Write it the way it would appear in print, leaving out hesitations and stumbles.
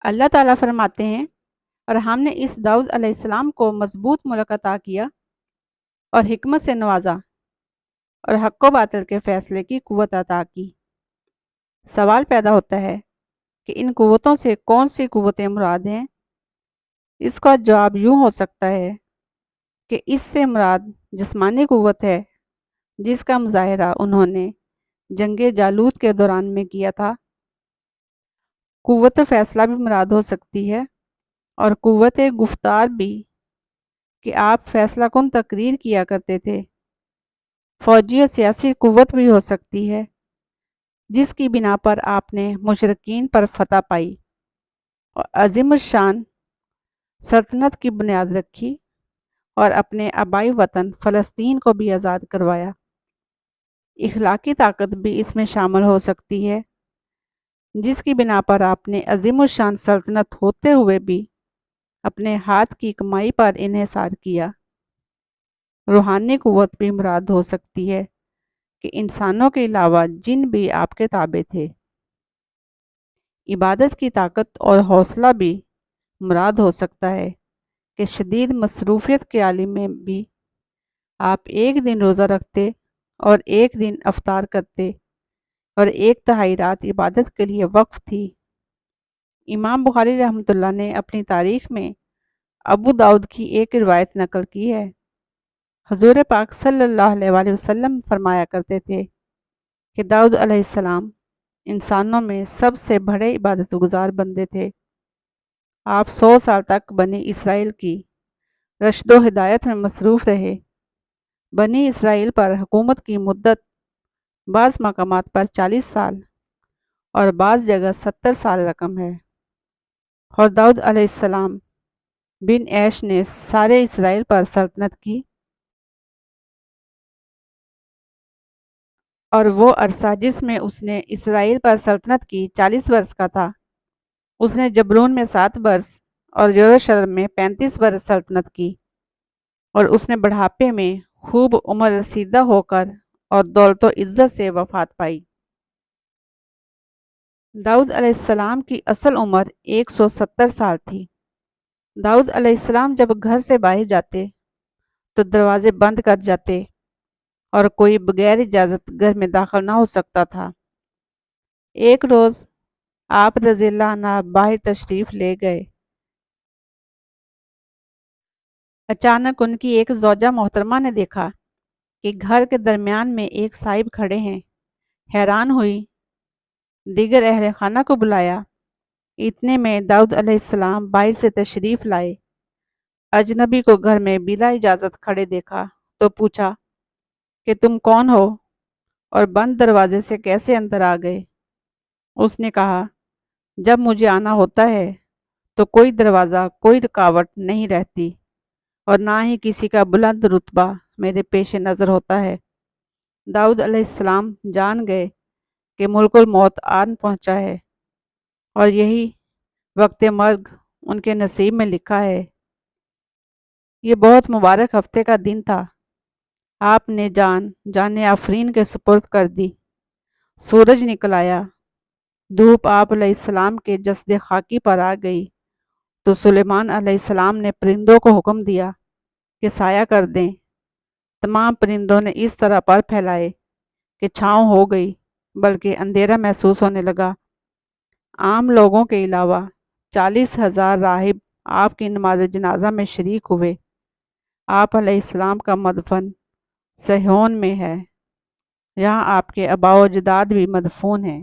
اللہ تعالیٰ فرماتے ہیں، اور ہم نے اس داؤد علیہ السلام کو مضبوط ملک عطا کیا اور حکمت سے نوازا اور حق و باطل کے فیصلے کی قوت عطا کی۔ سوال پیدا ہوتا ہے کہ ان قوتوں سے کون سی قوتیں مراد ہیں؟ اس کا جواب یوں ہو سکتا ہے کہ اس سے مراد جسمانی قوت ہے، جس کا مظاہرہ انہوں نے جنگ جالوت کے دوران میں کیا تھا۔ قوت فیصلہ بھی مراد ہو سکتی ہے، اور قوت گفتار بھی، کہ آپ فیصلہ کن تقریر کیا کرتے تھے۔ فوجی اور سیاسی قوت بھی ہو سکتی ہے، جس کی بنا پر آپ نے مشرکین پر فتح پائی اور عظیم الشان سلطنت کی بنیاد رکھی اور اپنے آبائی وطن فلسطین کو بھی آزاد کروایا۔ اخلاقی طاقت بھی اس میں شامل ہو سکتی ہے، جس کی بنا پر آپ نے عظیم الشان سلطنت ہوتے ہوئے بھی اپنے ہاتھ کی کمائی پر انحصار کیا۔ روحانی قوت بھی مراد ہو سکتی ہے کہ انسانوں کے علاوہ جن بھی آپ کے تابع تھے۔ عبادت کی طاقت اور حوصلہ بھی مراد ہو سکتا ہے کہ شدید مصروفیت کے عالم میں بھی آپ ایک دن روزہ رکھتے اور ایک دن افطار کرتے اور ایک تہائی رات عبادت کے لیے وقف تھی۔ امام بخاری رحمۃ اللہ نے اپنی تاریخ میں ابو داؤد کی ایک روایت نقل کی ہے۔ حضور پاک صلی اللہ علیہ وآلہ وسلم فرمایا کرتے تھے کہ داؤد علیہ السلام انسانوں میں سب سے بڑے عبادت گزار بندے تھے۔ آپ 100 سال تک بنی اسرائیل کی رشد و ہدایت میں مصروف رہے۔ بنی اسرائیل پر حکومت کی مدت بعض مقامات پر 40 سال اور بعض جگہ 70 سال رقم ہے، اور داؤد علیہ السلام بن ایش نے سارے اسرائیل پر سلطنت کی، اور وہ عرصہ جس میں اس نے اسرائیل پر سلطنت کی 40 برس کا تھا۔ اس نے جبلون میں 7 برس اور یروشلم میں 35 برس سلطنت کی، اور اس نے بڑھاپے میں خوب عمر رسیدہ ہو کر اور دولت و عزت سے وفات پائی۔ داؤد علیہ السلام کی اصل عمر 170 سال تھی۔ داؤد علیہ السلام جب گھر سے باہر جاتے تو دروازے بند کر جاتے اور کوئی بغیر اجازت گھر میں داخل نہ ہو سکتا تھا۔ ایک روز آپ رضی اللہ عنہ باہر تشریف لے گئے۔ اچانک ان کی ایک زوجہ محترمہ نے دیکھا کہ گھر کے درمیان میں ایک صاحب کھڑے ہیں۔ حیران ہوئی، دیگر اہل خانہ کو بلایا۔ اتنے میں داؤد علیہ السلام باہر سے تشریف لائے۔ اجنبی کو گھر میں بلا اجازت کھڑے دیکھا تو پوچھا کہ تم کون ہو اور بند دروازے سے کیسے اندر آ گئے؟ اس نے کہا، جب مجھے آنا ہوتا ہے تو کوئی دروازہ، کوئی رکاوٹ نہیں رہتی، اور نہ ہی کسی کا بلند رتبہ میرے پیش نظر ہوتا ہے۔ داؤد علیہ السلام جان گئے کہ ملک الموت آن پہنچا ہے، اور یہی وقت مرگ ان کے نصیب میں لکھا ہے۔ یہ بہت مبارک ہفتے کا دن تھا۔ آپ نے جان آفرین کے سپرد کر دی۔ سورج نکل آیا، دھوپ آپ علیہ السلام کے جسد خاکی پر آ گئی تو سلیمان علیہ السلام نے پرندوں کو حکم دیا کہ سایہ کر دیں۔ تمام پرندوں نے اس طرح پر پھیلائے کہ چھاؤں ہو گئی، بلکہ اندھیرا محسوس ہونے لگا۔ عام لوگوں کے علاوہ 40,000 راہب آپ کی نماز جنازہ میں شریک ہوئے۔ آپ علیہ السلام کا مدفن صہیون میں ہے، یہاں آپ کے آباء و اجداد بھی مدفون ہیں۔